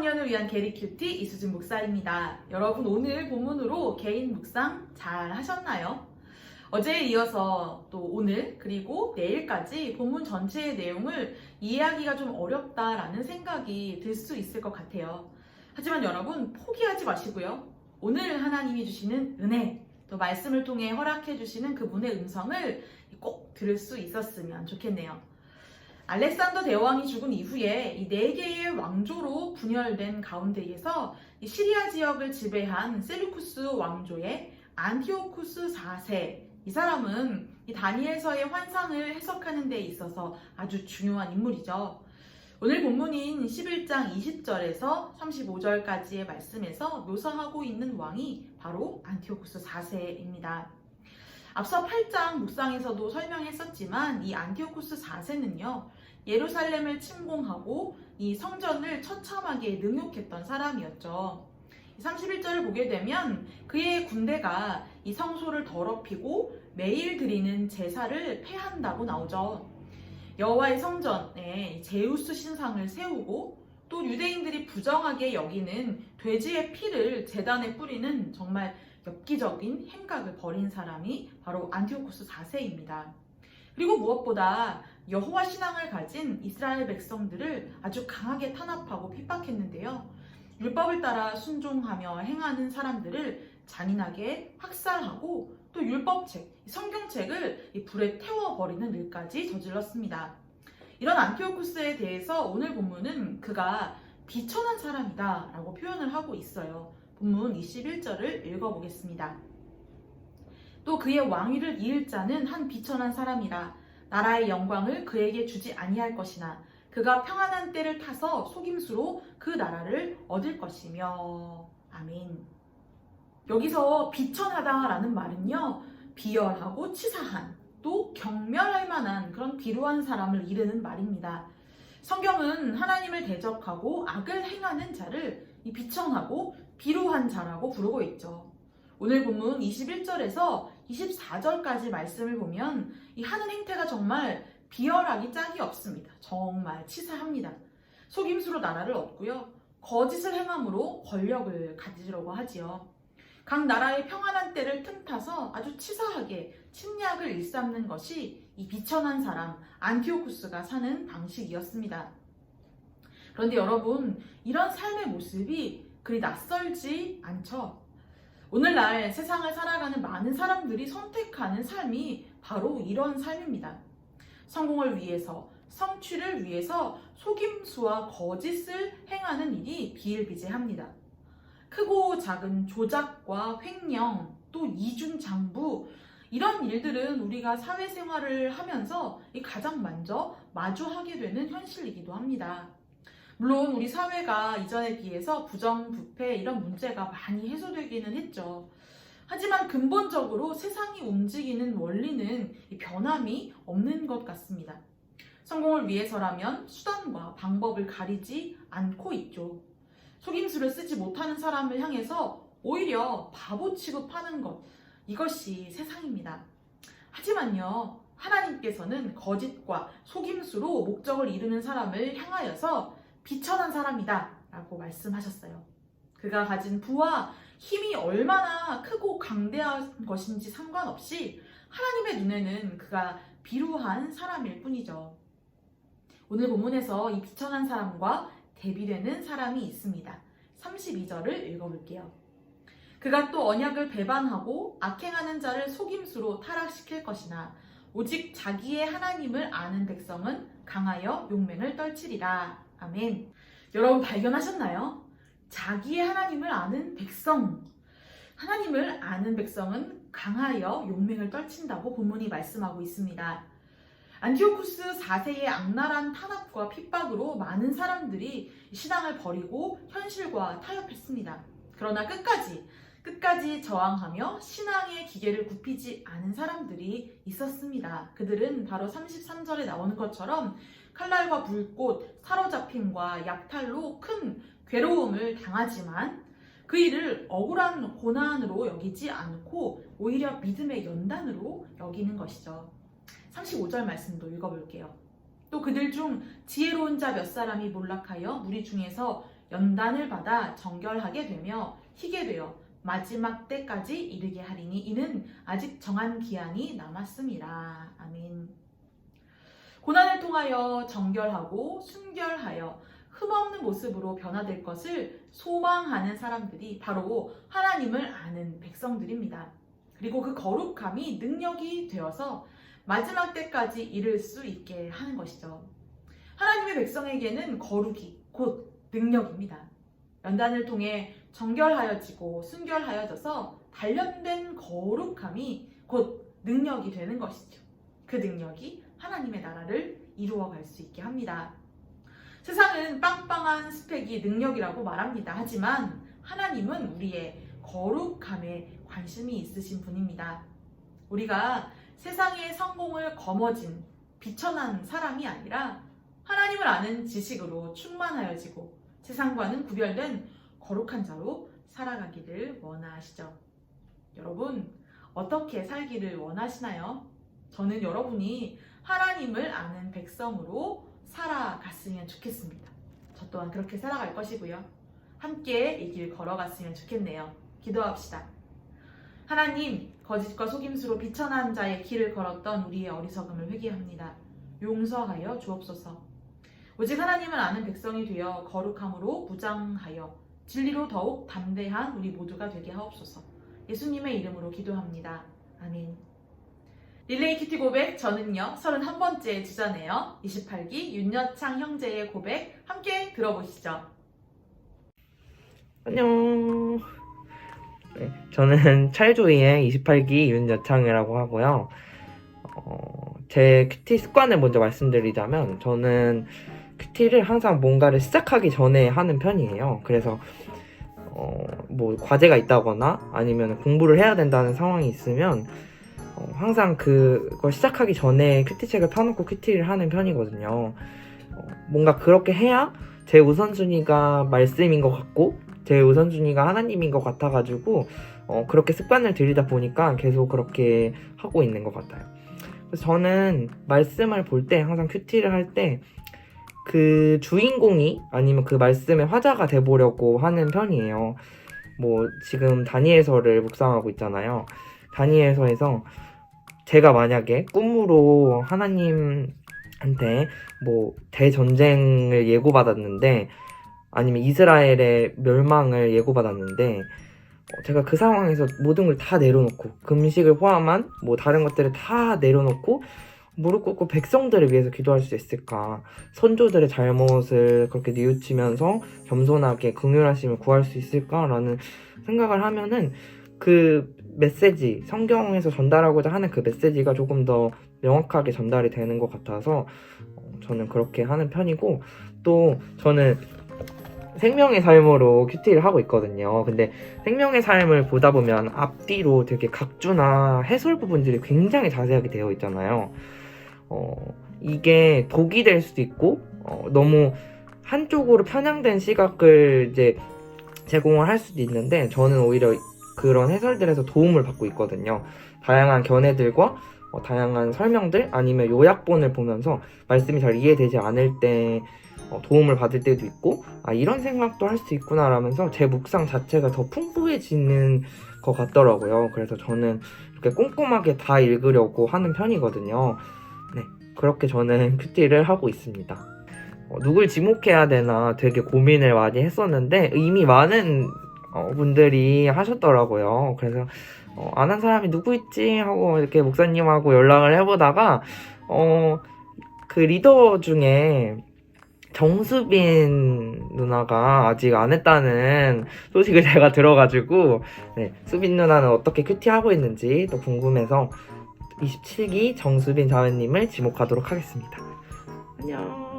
청년을 위한 게리큐티 이수진 목사입니다. 여러분, 오늘 본문으로 개인 묵상 잘 하셨나요? 어제에 이어서 또 오늘 그리고 내일까지 본문 전체의 내용을 이해하기가 좀 어렵다라는 생각이 들 수 있을 것 같아요. 하지만 여러분, 포기하지 마시고요. 오늘 하나님이 주시는 은혜, 또 말씀을 통해 허락해 주시는 그분의 음성을 꼭 들을 수 있었으면 좋겠네요. 알렉산더 대왕이 죽은 이후에 이 4개의 왕조로 분열된 가운데에서 이 시리아 지역을 지배한 셀루쿠스 왕조의 안티오쿠스 4세, 이 사람은 이 다니엘서의 환상을 해석하는 데 있어서 아주 중요한 인물이죠. 오늘 본문인 11장 20절에서 35절까지의 말씀에서 묘사하고 있는 왕이 바로 안티오쿠스 4세입니다. 앞서 8장 묵상에서도 설명했었지만 이 안티오쿠스 4세는요, 예루살렘을 침공하고 이 성전을 처참하게 능욕했던 사람이었죠. 31절을 보게 되면 그의 군대가 이 성소를 더럽히고 매일 드리는 제사를 폐한다고 나오죠. 여호와의 성전에 제우스 신상을 세우고 또 유대인들이 부정하게 여기는 돼지의 피를 제단에 뿌리는 정말 엽기적인 행각을 벌인 사람이 바로 안티오쿠스 4세입니다. 그리고 무엇보다 여호와 신앙을 가진 이스라엘 백성들을 아주 강하게 탄압하고 핍박했는데요. 율법을 따라 순종하며 행하는 사람들을 잔인하게 학살하고 또 율법책, 성경책을 불에 태워버리는 일까지 저질렀습니다. 이런 안티오쿠스에 대해서 오늘 본문은 그가 비천한 사람이다 라고 표현을 하고 있어요. 본문 21절을 읽어보겠습니다. 또 그의 왕위를 이을 자는 한 비천한 사람이라. 나라의 영광을 그에게 주지 아니할 것이나 그가 평안한 때를 타서 속임수로 그 나라를 얻을 것이며. 아멘. 여기서 비천하다라는 말은요, 비열하고 치사한, 또 경멸할 만한 그런 비루한 사람을 이르는 말입니다. 성경은 하나님을 대적하고 악을 행하는 자를 이 비천하고 비루한 자라고 부르고 있죠. 오늘 본문 21절에서 24절까지 말씀을 보면 이 하는 행태가 정말 비열하기 짝이 없습니다. 정말 치사합니다. 속임수로 나라를 얻고요, 거짓을 행함으로 권력을 가지려고 하지요. 각 나라의 평안한 때를 틈타서 아주 치사하게 침략을 일삼는 것이 이 비천한 사람 안티오쿠스가 사는 방식이었습니다. 그런데 여러분, 이런 삶의 모습이 그리 낯설지 않죠? 오늘날 세상을 살아가는 많은 사람들이 선택하는 삶이 바로 이런 삶입니다. 성공을 위해서, 성취를 위해서 속임수와 거짓을 행하는 일이 비일비재합니다. 크고 작은 조작과 횡령, 또 이중장부, 이런 일들은 우리가 사회생활을 하면서 가장 먼저 마주하게 되는 현실이기도 합니다. 물론 우리 사회가 이전에 비해서 부정부패 이런 문제가 많이 해소되기는 했죠. 하지만 근본적으로 세상이 움직이는 원리는 변함이 없는 것 같습니다. 성공을 위해서라면 수단과 방법을 가리지 않고 있죠. 속임수를 쓰지 못하는 사람을 향해서 오히려 바보 취급하는 것, 이것이 세상입니다. 하지만요, 하나님께서는 거짓과 속임수로 목적을 이루는 사람을 향하여서 비천한 사람이다 라고 말씀하셨어요. 그가 가진 부와 힘이 얼마나 크고 강대한 것인지 상관없이 하나님의 눈에는 그가 비루한 사람일 뿐이죠. 오늘 본문에서 이 비천한 사람과 대비되는 사람이 있습니다. 32절을 읽어볼게요. 그가 또 언약을 배반하고 악행하는 자를 속임수로 타락시킬 것이나 오직 자기의 하나님을 아는 백성은 강하여 용맹을 떨치리라. 아멘. 여러분, 발견하셨나요? 자기의 하나님을 아는 백성. 하나님을 아는 백성은 강하여 용맹을 떨친다고 본문이 말씀하고 있습니다. 안티오쿠스 4세의 악랄한 탄압과 핍박으로 많은 사람들이 신앙을 버리고 현실과 타협했습니다. 그러나 끝까지 저항하며 신앙의 기계를 굽히지 않은 사람들이 있었습니다. 그들은 바로 33절에 나오는 것처럼 칼날과 불꽃, 사로잡힘과 약탈로 큰 괴로움을 당하지만 그 일을 억울한 고난으로 여기지 않고 오히려 믿음의 연단으로 여기는 것이죠. 35절 말씀도 읽어볼게요. 또 그들 중 지혜로운 자 몇 사람이 몰락하여 무리 중에서 연단을 받아 정결하게 되며 희게 되어 마지막 때까지 이르게 하리니 이는 아직 정한 기한이 남았음이라. 아멘. 고난을 통하여 정결하고 순결하여 흠없는 모습으로 변화될 것을 소망하는 사람들이 바로 하나님을 아는 백성들입니다. 그리고 그 거룩함이 능력이 되어서 마지막 때까지 이를 수 있게 하는 것이죠. 하나님의 백성에게는 거룩이 곧 능력입니다. 연단을 통해 정결하여지고 순결하여져서 단련된 거룩함이 곧 능력이 되는 것이죠. 그 능력이 하나님의 나라를 이루어갈 수 있게 합니다. 세상은 빵빵한 스펙이 능력이라고 말합니다. 하지만 하나님은 우리의 거룩함에 관심이 있으신 분입니다. 우리가 세상의 성공을 거머쥔 비천한 사람이 아니라 하나님을 아는 지식으로 충만하여지고 세상과는 구별된 거룩한 자로 살아가기를 원하시죠. 여러분, 어떻게 살기를 원하시나요? 저는 여러분이 하나님을 아는 백성으로 살아갔으면 좋겠습니다. 저 또한 그렇게 살아갈 것이고요. 함께 이 길 걸어갔으면 좋겠네요. 기도합시다. 하나님, 거짓과 속임수로 비천한 자의 길을 걸었던 우리의 어리석음을 회개합니다. 용서하여 주옵소서. 오직 하나님을 아는 백성이 되어 거룩함으로 무장하여 진리로 더욱 담대한 우리 모두가 되게 하옵소서. 예수님의 이름으로 기도합니다. 아멘. 릴레이 키티 고백, 저는요 31번째 주자네요. 28기 윤여창 형제의 고백 함께 들어보시죠. 안녕. 네, 저는 찰조이의 28기 윤여창이라고 하고요. 제 큐티 습관을 먼저 말씀드리자면 저는 큐티를 항상 뭔가를 시작하기 전에 하는 편이에요. 그래서 뭐 과제가 있다거나 아니면 공부를 해야 된다는 상황이 있으면 항상 그걸 시작하기 전에 큐티책을 펴놓고 큐티를 하는 편이거든요. 뭔가 그렇게 해야 제 우선순위가 말씀인 것 같고 제 우선순위가 하나님인 것 같아가지고 그렇게 습관을 들이다 보니까 계속 그렇게 하고 있는 것 같아요. 그래서 저는 말씀을 볼 때 항상 큐티를 할 때 그 주인공이 아니면 그 말씀의 화자가 돼보려고 하는 편이에요. 뭐 지금 다니엘서를 묵상하고 있잖아요. 다니엘서에서 제가 만약에 꿈으로 하나님한테 뭐 대전쟁을 예고받았는데 아니면 이스라엘의 멸망을 예고받았는데 제가 그 상황에서 모든 걸 다 내려놓고 금식을 포함한 뭐 다른 것들을 다 내려놓고 무릎 꿇고 백성들을 위해서 기도할 수 있을까? 선조들의 잘못을 그렇게 뉘우치면서 겸손하게 긍휼하심을 구할 수 있을까라는 생각을 하면은 그 메시지, 성경에서 전달하고자 하는 그 메시지가 조금 더 명확하게 전달이 되는 것 같아서 저는 그렇게 하는 편이고, 또 저는 생명의 삶으로 큐티를 하고 있거든요. 근데 생명의 삶을 보다 보면 앞뒤로 되게 각주나 해설 부분들이 굉장히 자세하게 되어 있잖아요. 이게 독이 될 수도 있고 너무 한쪽으로 편향된 시각을 이제 제공을 할 수도 있는데 저는 오히려 그런 해설들에서 도움을 받고 있거든요. 다양한 견해들과 다양한 설명들 아니면 요약본을 보면서 말씀이 잘 이해되지 않을 때 도움을 받을 때도 있고 이런 생각도 할 수 있구나 라면서 제 묵상 자체가 더 풍부해지는 것 같더라고요. 그래서 저는 이렇게 꼼꼼하게 다 읽으려고 하는 편이거든요. 네, 그렇게 저는 큐티를 하고 있습니다. 누굴 지목해야 되나 되게 고민을 많이 했었는데 이미 많은 분들이 하셨더라고요. 그래서 안 한 사람이 누구 있지 하고 이렇게 목사님하고 연락을 해보다가 그 리더 중에 정수빈 누나가 아직 안 했다는 소식을 제가 들어가지고 네, 수빈 누나는 어떻게 큐티 하고 있는지 또 궁금해서 27기 정수빈 자매님을 지목하도록 하겠습니다. 안녕.